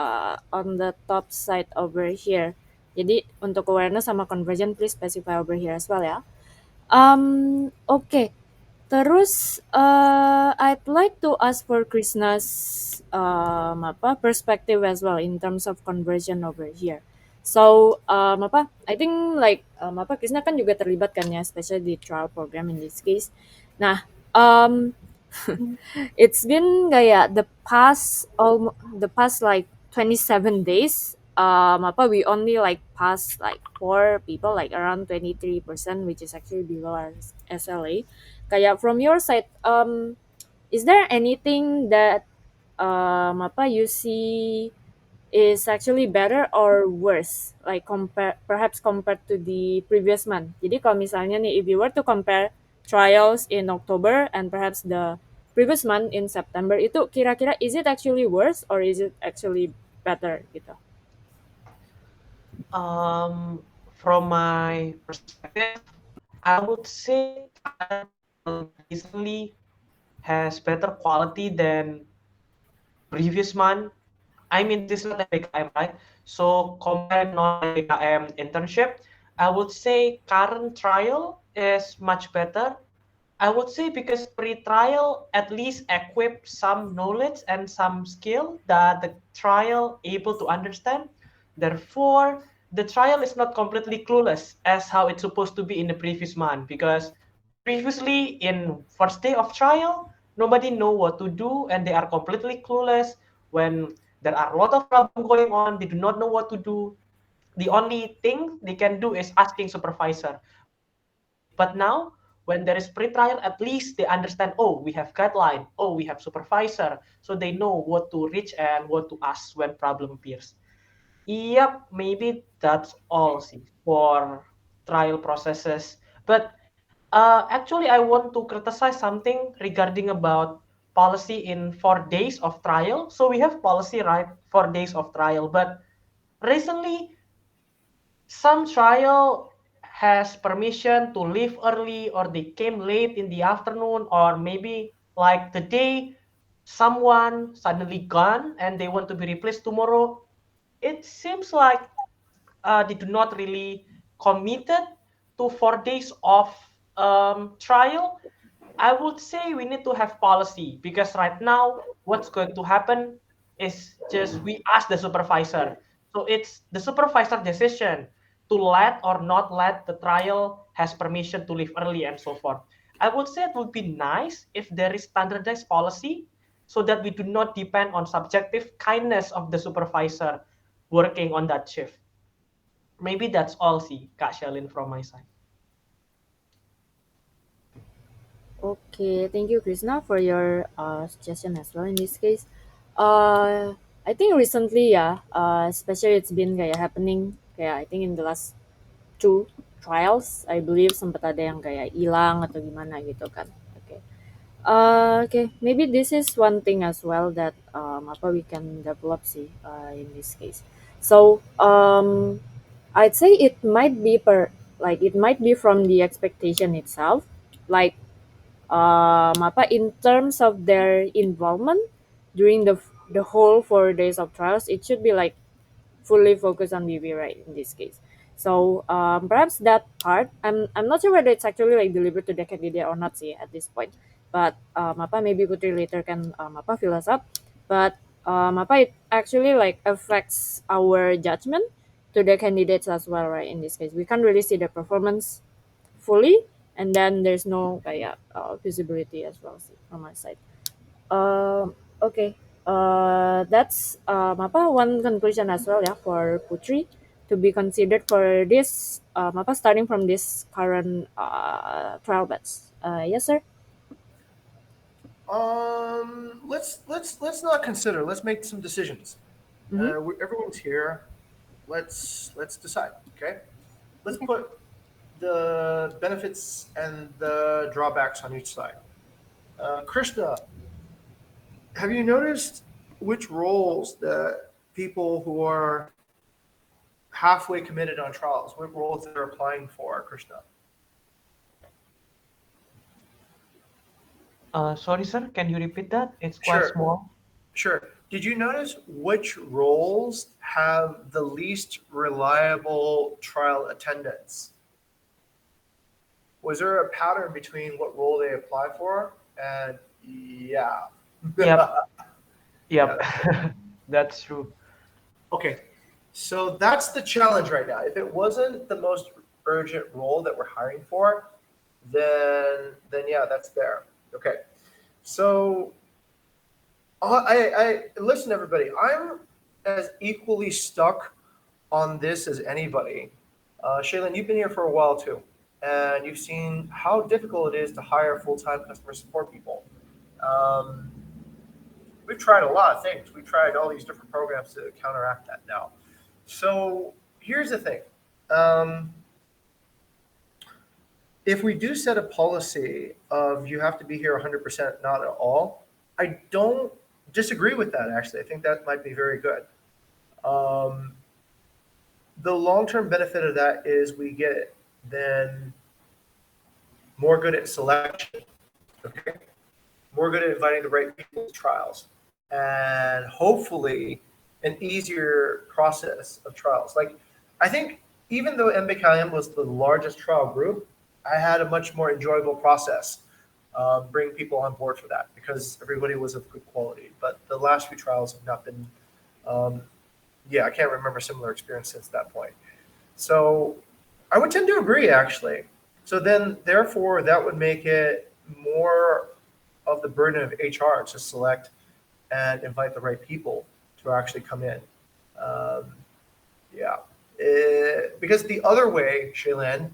on the top side over here. Jadi untuk awareness sama conversion please specify over here as well ya. Okay. Terus I'd like to ask for Krishna's perspective as well in terms of conversion over here. So I think like Krishna kan juga terlibat kan ya, especially di trial program in this case. Nah, it's been kayak the past like 27 days. We only like passed like 4 people, like around 23%, which is actually below our SLA. Kayak from your side, is there anything that you see is actually better or worse, like perhaps compared to the previous month? Jadi kalau misalnya nih, if you were to compare trials in October and perhaps the previous month in September, itu kira-kira is it actually worse or is it actually better gitu? From my perspective, I would say recently has better quality than previous month. I mean, this is not a BKM, right? So compared non-BKM internship, I would say current trial is much better. I would say because pre-trial at least equip some knowledge and some skill that the trial able to understand. Therefore, the trial is not completely clueless as how it's supposed to be in the previous month, because previously in first day of trial, nobody know what to do and they are completely clueless. When there are a lot of problem going on, they do not know what to do. The only thing they can do is asking supervisor. But now, when there is pre-trial, at least they understand, oh, we have guideline, oh, we have supervisor, so they know what to reach and what to ask when problem appears. Yep, maybe that's all see for trial processes. But actually, I want to criticize something regarding about policy in 4 days of trial. So we have policy, right? 4 days of trial, but recently some trial has permission to leave early, or they came late in the afternoon, or maybe like the day someone suddenly gone and they want to be replaced tomorrow. It seems like they do not really committed to 4 days of trial. I would say we need to have policy, because right now what's going to happen is just we ask the supervisor. So it's the supervisor decision to let or not let the trial has permission to leave early and so forth. I would say it would be nice if there is standardized policy so that we do not depend on subjective kindness of the supervisor working on that shift. Maybe that's all sih, Kak Shalin, from my side. Okay, thank you, Krishna, for your suggestion as well in this case. I think recently especially it's been kayak happening kayak I think in the last 2 trials, I believe sempat ada yang kayak hilang atau gimana gitu kan. Okay. Okay, maybe this is one thing as well that we can develop sih in this case. So I'd say it might be like it might be from the expectation itself, like in terms of their involvement during the whole 4 days of trials, it should be like fully focused on BB, right, in this case. So perhaps that part, I'm not sure whether it's actually like delivered to the candidate or not see at this point. But maybe Putri later can fill us up. But it actually like affects our judgment to the candidates as well, right? In this case, we can't really see the performance fully, and then there's no visibility as well sih, from my side. Okay, that's one conclusion as well ya for Putri to be considered for this starting from this current trial batch. Yes, sir. Let's not consider. Let's make some decisions. Mm-hmm. Everyone's here. Let's decide. Okay. Let's put the benefits and the drawbacks on each side. Krishna, have you noticed which roles that people who are halfway committed on trials, what roles they're applying for, Krishna? Sorry, sir, can you repeat that? It's quite Sure. small. Sure. Did you notice which roles have the least reliable trial attendance? Was there a pattern between what role they apply for? And yeah. Yep. That's true. Okay. So that's the challenge right now. If it wasn't the most urgent role that we're hiring for, then yeah, that's there. Okay. So I listen, everybody. I'm as equally stuck on this as anybody. Shaylin, you've been here for a while too, and you've seen how difficult it is to hire full-time customer support people. We've tried a lot of things. We've tried all these different programs to counteract that now. So here's the thing. If we do set a policy of you have to be here 100%, not at all, I don't disagree with that, actually. I think that might be very good. The long-term benefit of that is we get then more good at selection, okay? More good at inviting the right people to trials, and hopefully an easier process of trials. Like, I think even though MBKM was the largest trial group, I had a much more enjoyable process bring people on board for that because everybody was of good quality. But the last few trials have not been, I can't remember a similar experience since that point. So I would tend to agree, actually. So then, therefore, that would make it more of the burden of HR to select and invite the right people to actually come in. Because the other way, Shaylin,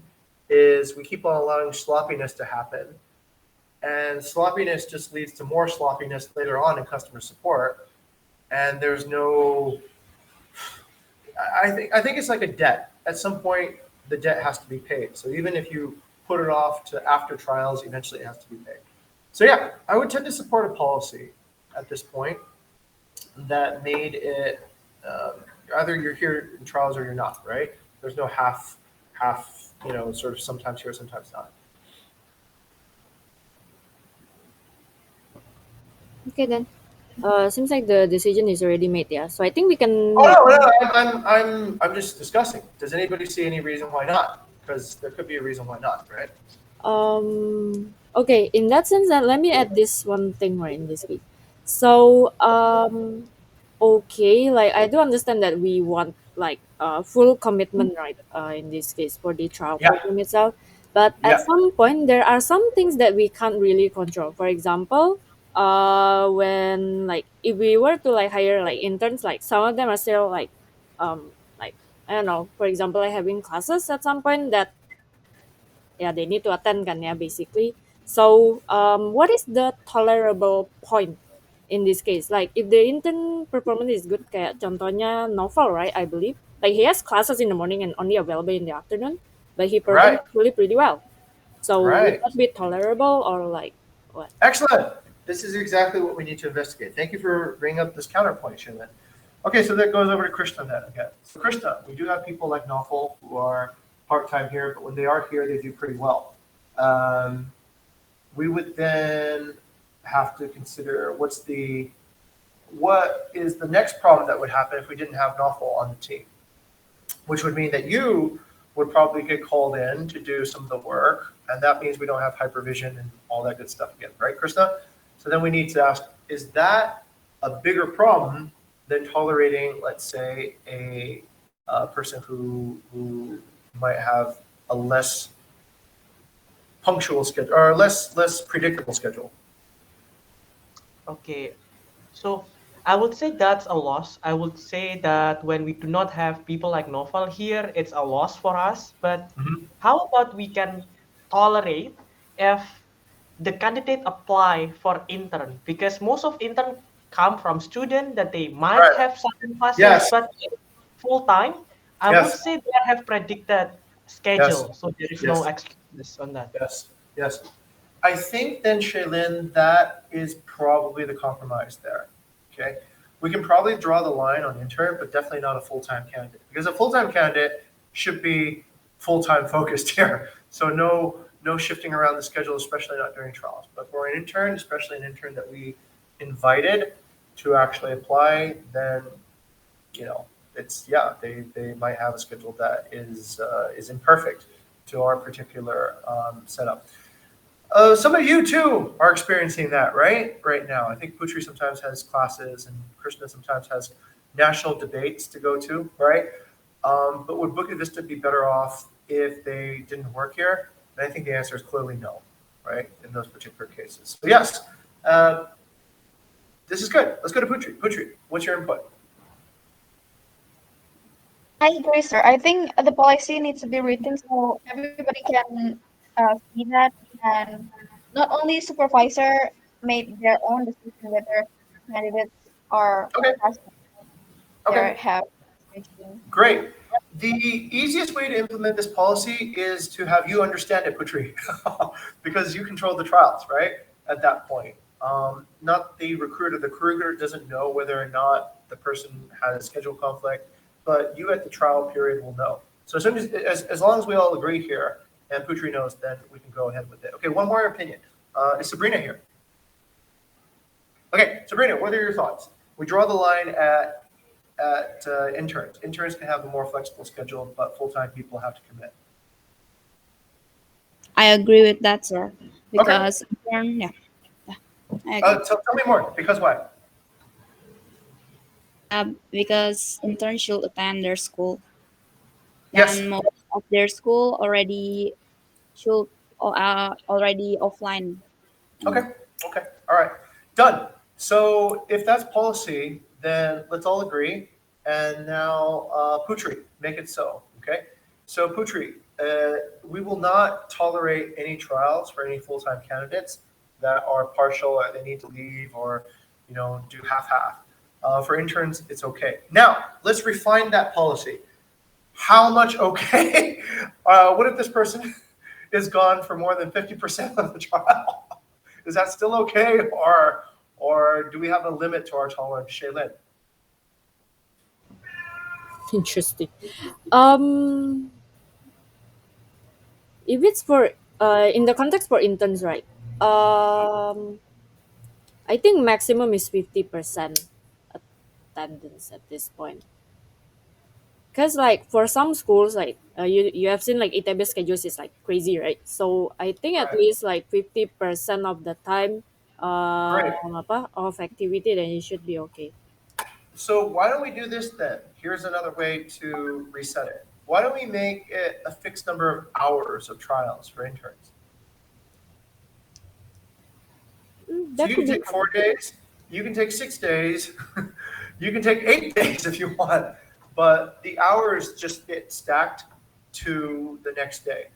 is we keep on allowing sloppiness to happen. And sloppiness just leads to more sloppiness later on in customer support. And there's no, I think it's like a debt. At some point, the debt has to be paid. So even if you put it off to after trials, eventually it has to be paid. So yeah, I would tend to support a policy at this point that made it either you're here in trials or you're not, right? There's no half, sort of sometimes here, sometimes not. Okay then. Seems like the decision is already made, yeah. So I think we can. I'm just discussing. Does anybody see any reason why not? Because there could be a reason why not, right? Okay, in that sense, then let me add this one thing right in this case. So okay, like I do understand that we want like full commitment, right? In this case for the trial program itself, but at some point there are some things that we can't really control. For example, when like if we were to like hire like interns, like some of them are still like I don't know, for example, like having classes at some point that they need to attend kan ya basically. So what is the tolerable point in this case? Like if the intern performance is good, kayak contohnya Novel, right? I believe like he has classes in the morning and only available in the afternoon, but he performs really pretty well. So would that be tolerable or like what? Excellent. This is exactly what we need to investigate. Thank you for bringing up this counterpoint, Shaylin. Okay, so that goes over to Krishna then again. So Krishna, we do have people like Novel who are part-time here, but when they are here, they do pretty well. We would then have to consider what is the next problem that would happen if we didn't have Novel on the team, which would mean that you would probably get called in to do some of the work, and that means we don't have hypervision and all that good stuff again, right, Krista? So then we need to ask, is that a bigger problem than tolerating, let's say, a person who might have a less punctual schedule or less predictable schedule? Okay, so I would say that's a loss. I would say that when we do not have people like Novel here, it's a loss for us. But how about we can tolerate if the candidate apply for intern? Because most of intern come from student that they might Right. have certain classes, Yes. but full time, I would Yes. say they have predicted schedule, so there is no Yes. excuse on that. Yes. I think then, Shaylin, that is probably the compromise there. Okay. We can probably draw the line on intern, but definitely not a full-time candidate, because a full-time candidate should be full-time focused here. So no shifting around the schedule, especially not during trials. But for an intern, especially an intern that we invited to actually apply, then they might have a schedule that is imperfect to our particular setup. Some of you too are experiencing that right now. I think Putri sometimes has classes, and Krishna sometimes has national debates to go to, right? But would Book Vista be better off if they didn't work here? And I think the answer is clearly no, right? In those particular cases. So yes, this is good. Let's go to Putri. Putri, what's your input? I agree, sir. I think the policy needs to be written so everybody can see that, and not only supervisor made their own decision whether candidates are Okay. or have. Great. The easiest way to implement this policy is to have you understand it, Putri, because you control the trials, right? At that point, not the recruiter. The recruiter doesn't know whether or not the person had a schedule conflict, but you at the trial period will know. So as soon as long as we all agree here and Putri knows, then we can go ahead with it. Okay, one more opinion. Is Sabrina here? Okay, Sabrina, what are your thoughts? We draw the line at interns. Interns can have a more flexible schedule, but full-time people have to commit. I agree with that, sir. Because intern, I agree. Tell me more. Because why? Because interns should attend their school. Yes. And most of their school already offline. Okay. All right. Done. So if that's policy, then let's all agree. And now, Putri, make it so. Okay. So Putri, we will not tolerate any trials for any full-time candidates that are partial, or they need to leave, or do half-half. For interns, it's okay. Now, let's refine that policy. How much okay? What if this person is gone for more than 50% of the trial? Is that still okay, or do we have a limit to our tolerance, Shaylin? Interesting. If it's for in the context for interns, right? I think maximum is 50% attendance at this point. Because like for some schools, like you have seen like ITB schedules is like crazy, right? So I think at Right. least like 50% of the time Right. of activity, then it should be okay. So why don't we do this then? Here's another way to reset it. Why don't we make it a fixed number of hours of trials for interns? So That you could can be take 4 days, you can take 6 days, you can take 8 days if you want, but the hours just get stacked to the next day.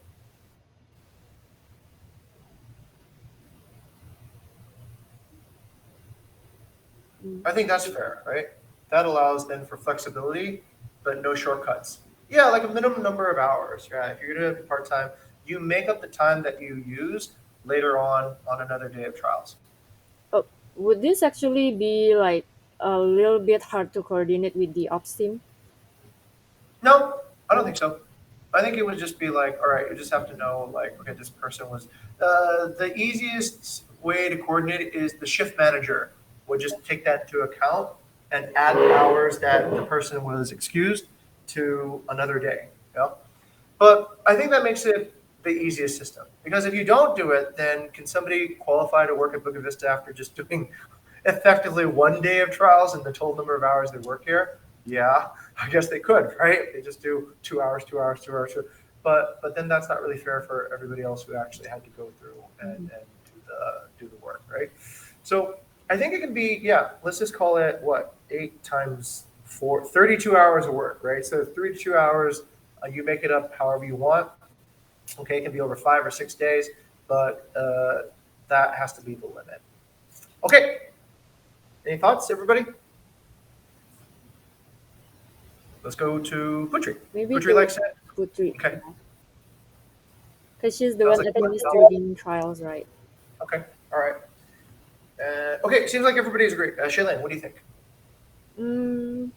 I think that's fair, right? That allows then for flexibility, but no shortcuts. Yeah, like a minimum number of hours, right? If you're gonna be part-time, you make up the time that you use later on another day of trials. Would this actually be like a little bit hard to coordinate with the ops team? No, I don't think so. I think it would just be like, all right, you just have to know, like, okay, this person was. The easiest way to coordinate it is the shift manager would just take that into account and add the hours that the person was excused to another day. Yeah. But I think that makes it the easiest system, because if you don't do it, then can somebody qualify to work at Book of Vista after just doing effectively 1 day of trials and the total number of hours they work here? Yeah, I guess they could, right? They just do 2 hours, 2 hours, 2 hours. But then that's not really fair for everybody else who actually had to go through and do the work, right? So I think it can be, yeah, let's just call it what, 8 times 4, 32 hours of work, right? So 32 hours, you make it up however you want. Okay, it can be over 5 or 6 days, but that has to be the limit. Okay, any thoughts, everybody? Let's go to Putri. Maybe Putri to likes it. Putri. Okay. Because she's the Sounds one like administrating trials, right? Okay, all right. Okay, seems like everybody's agreed. Shaylin, what do you think?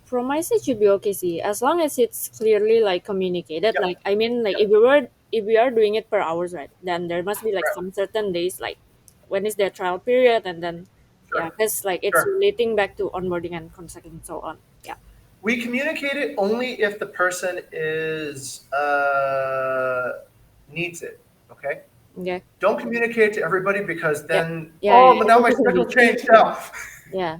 From my side should be okay, see, as long as it's clearly like communicated. Yep. Like I mean, like Yep. if we are doing it per hours, right? Then there must be like Right. some certain days, like when is their trial period, and then yeah, Sure. because like it's Sure. relating back to onboarding and contract and so on. Yeah. We communicate it only if the person is needs it. Okay. Okay. Don't communicate to everybody, because then Yeah, but now my schedule changed now. Yeah.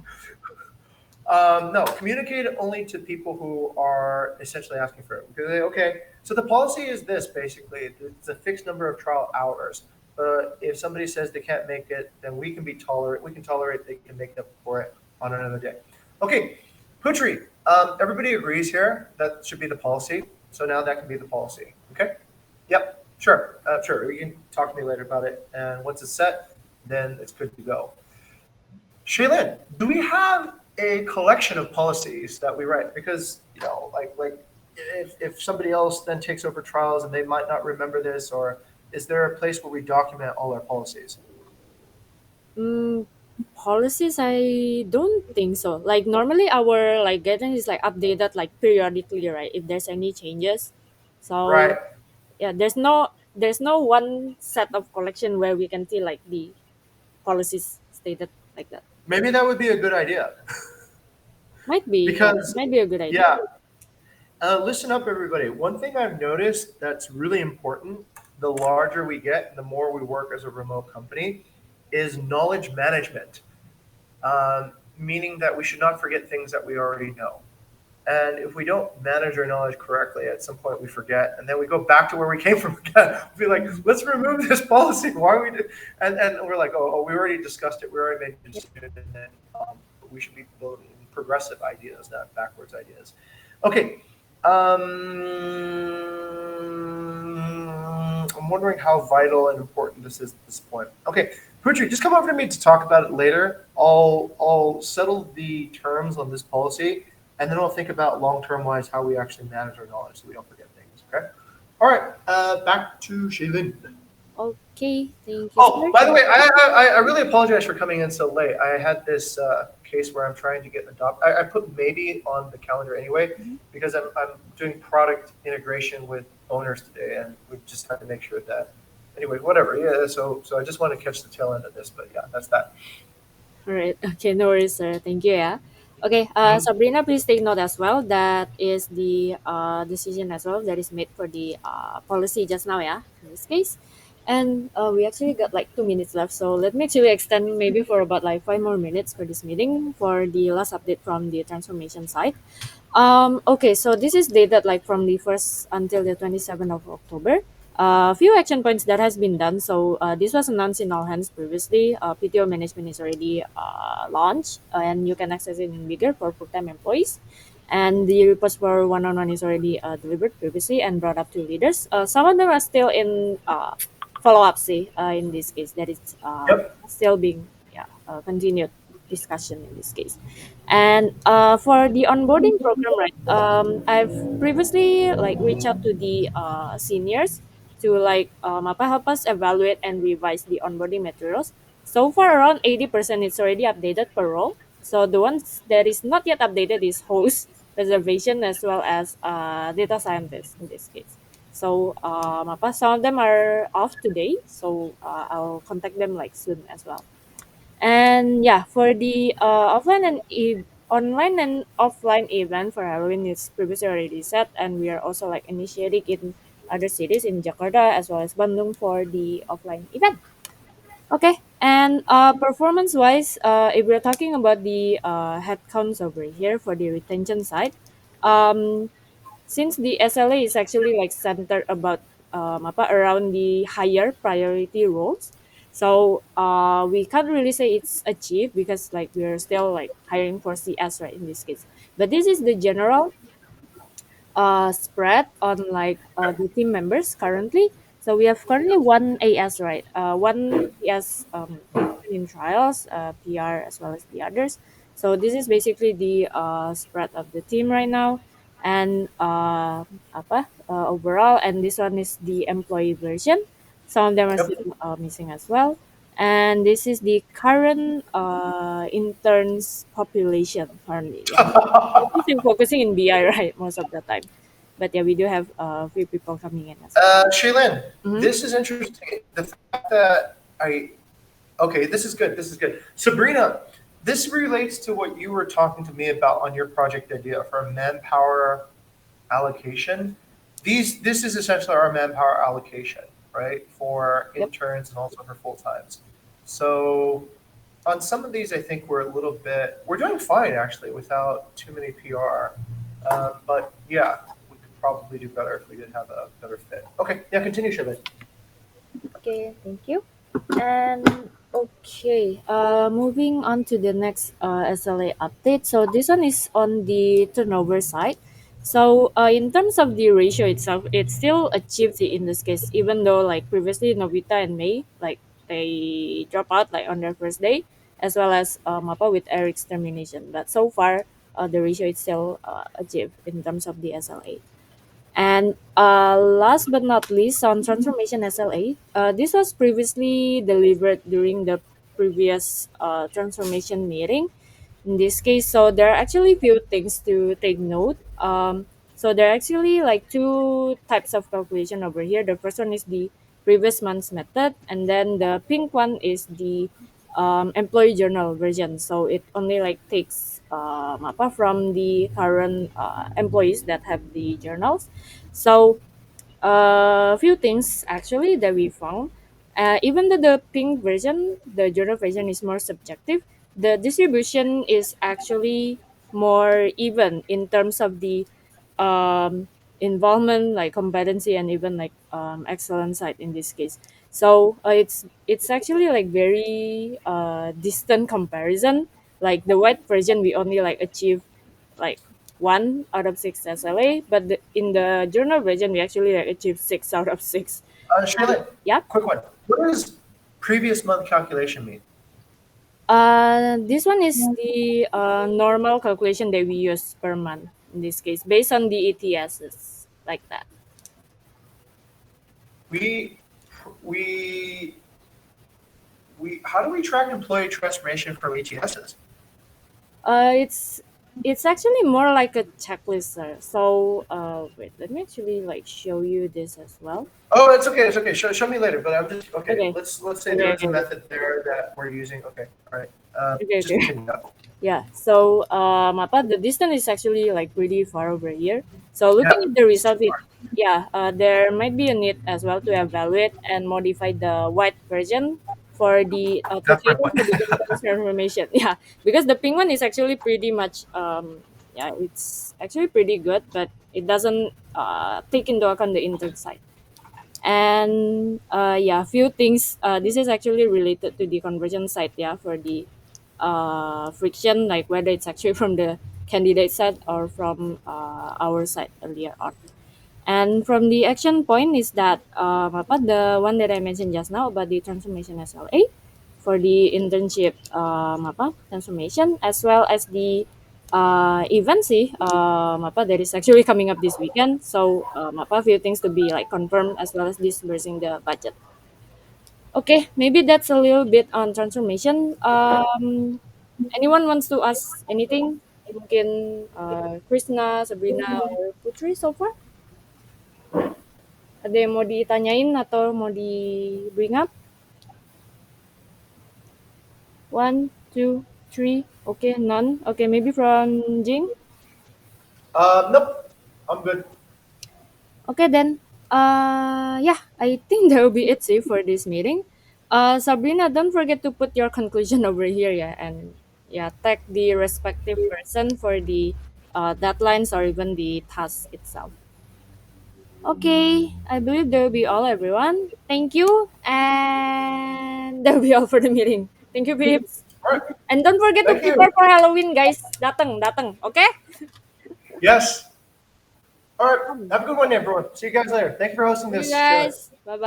No, communicate only to people who are essentially asking for it. Because okay, so the policy is this basically: it's a fixed number of trial hours. But if somebody says they can't make it, then we can tolerate. We can tolerate they can make up for it on another day. Okay, Putri, everybody agrees here that should be the policy. So now that can be the policy. Okay. Yep. Sure. Sure. You can talk to me later about it. And once it's set, then it's good to go. Shaylin, do we have a collection of policies that we write? Because, like if somebody else then takes over trials and they might not remember this, or is there a place where we document all our policies? Policies, I don't think so. Like normally our like guidance is like updated like periodically, right? If there's any changes. So Right. yeah, there's no one set of collection where we can see like the policies stated like that. Maybe that would be a good idea. Might be Because, might be a good idea. yeah. Listen up, everybody. One thing I've noticed that's really important, the larger we get, the more we work as a remote company, is knowledge management. Meaning that we should not forget things that we already know. And if we don't manage our knowledge correctly, at some point we forget, and then we go back to where we came from again. We'll be like, let's remove this policy. Why are we do? And we're like, oh, we already discussed it. We already made a decision, and then we should be building progressive ideas, not backwards ideas. Okay. I'm wondering how vital and important this is at this point. Okay, Putri, just come over to me to talk about it later. I'll settle the terms on this policy, and then I'll think about long-term wise how we actually manage our knowledge so we don't forget things. Okay. All right. Back to Shaylin. Okay, thank you. Oh, sir. by the way, I really apologize for coming in so late. I had this case where I'm trying to get adopted. I put maybe on the calendar anyway because I'm doing product integration with owners today, and we just had to make sure that. Anyway, whatever. Yeah. So I just want to catch the tail end of this, but yeah, that's that. All right. Okay, no worries, sir. Thank you. Yeah. Okay. Sabrina, please take note as well. That is the decision as well that is made for the policy just now. Yeah. In this case, and we actually got like 2 minutes left, so let me actually extend maybe for about like 5 more minutes for this meeting for the last update from the transformation side. Okay, so this is dated like from the 1st until the 27th of October. A few action points that has been done. So this was announced in all hands previously. PTO management is already launched, and you can access it in bigger for full-time employees. And the reports for one-on-one is already delivered previously and brought up to leaders. Some of them are still in follow-up, say, in this case. That is Yep. still being continued discussion in this case. And for the onboarding program, right? I've previously like reached out to the seniors to like help us evaluate and revise the onboarding materials. So far, around 80% is already updated per role. So the ones that is not yet updated is host, reservation, as well as data scientist in this case. So some of them are off today, so I'll contact them like soon as well. And yeah, for the online and offline event for Halloween is previously already set, and we are also like initiating in other cities in Jakarta as well as Bandung for the offline event. Okay, and performance wise, if we're talking about the headcounts over here for the retention side, um, since the SLA is actually like centered about around the higher priority roles, so we can't really say it's achieved because like we're still like hiring for CS right in this case. But this is the general spread on like the team members currently. So we have currently one AS, right? One PS in trials, PR as well as the others. So this is basically the spread of the team right now, and overall, and this one is the employee version. Some of them are Yep. still missing as well. And this is the current interns population currently. Yeah, we've been focusing in BI right most of the time, but yeah, we do have a few people coming in as well. Shaylin, Mhm. this is interesting. The fact that okay, this is good. This is good. Sabrina, this relates to what you were talking to me about on your project idea for manpower allocation. This is essentially our manpower allocation, right? For Yep. interns and also for full times. So on some of these, I think we're doing fine actually without too many PR. But yeah, we could probably do better if we did have a better fit. Okay, yeah, continue, Shaylin. Okay, thank you. And okay, moving on to the next SLA update. So this one is on the turnover side. So in terms of the ratio itself, it's still achieved in this case, even though like previously Novita and May, like they drop out like on their first day, as well as with Eric's termination. But so far, the ratio is still achieved in terms of the SLA. And last but not least, on transformation SLA, this was previously delivered during the previous transformation meeting. In this case, so there are actually few things to take note. So there are actually like two types of calculation over here. The first one is the previous month's method, and then the pink one is the employee journal version. So it only like takes from the current employees that have the journals. So a few things actually that we found. Even though the pink version, the journal version is more subjective, the distribution is actually more even in terms of the um, involvement, like competency, and even like excellence side in this case. So it's actually like very distant comparison. Like the white version, we only like achieve like 1 out of 6 SLA, but in the journal version, we actually like achieved 6 out of 6. Shaylin, Yeah. quick one. What does previous month calculation mean? This one is the normal calculation that we use per month in this case, based on the ETSs like that. We we how do we track employee transformation from ETSs? It's actually more like a checklist, sir. So wait, let me actually like show you this as well. Oh, it's okay. It's okay. Show me later. But I'm just okay. Okay. Let's say Okay, there was a okay. method there that we're using. Okay. All right. Okay, Just okay. continue. Yeah. So the distance is actually like pretty far over here. So looking Yeah. at the It's too result, far. there might be a need as well to evaluate and modify the white version for the to That's my cater point. for the distance transformation. Yeah, because the pink one is actually pretty much it's actually pretty good, but it doesn't take into account the intern side. And few things. This is actually related to the conversion side. Yeah, for the friction, like whether it's actually from the candidate side or from our side earlier on. And from the action point is that the one that I mentioned just now about the transformation SLA for the internship transformation, as well as the event sih that is actually coming up this weekend. So a few things to be like confirmed as well as disbursing the budget. Okay, maybe that's a little bit on transformation. Anyone wants to ask anything? Mungkin Krishna, Sabrina, or Putri so far? Ada yang mau ditanyain atau mau di bring up? 1, 2, 3. Okay, none. Okay, maybe from Jing. Nope, I'm good. Okay then. Yeah, I think that will be it sih for this meeting. Sabrina, don't forget to put your conclusion over here, yeah, and yeah, tag the respective person for the deadlines or even the task itself. Okay, I believe that will be all, everyone. Thank you, and that will be all for the meeting. Thank you, Bips. All right. And don't forget to Thank you. prepare for Halloween, guys. Datang, okay? Yes. All right. Have a good one, everyone. See you guys later. Thank you for hosting See you this. guys. Bye-bye.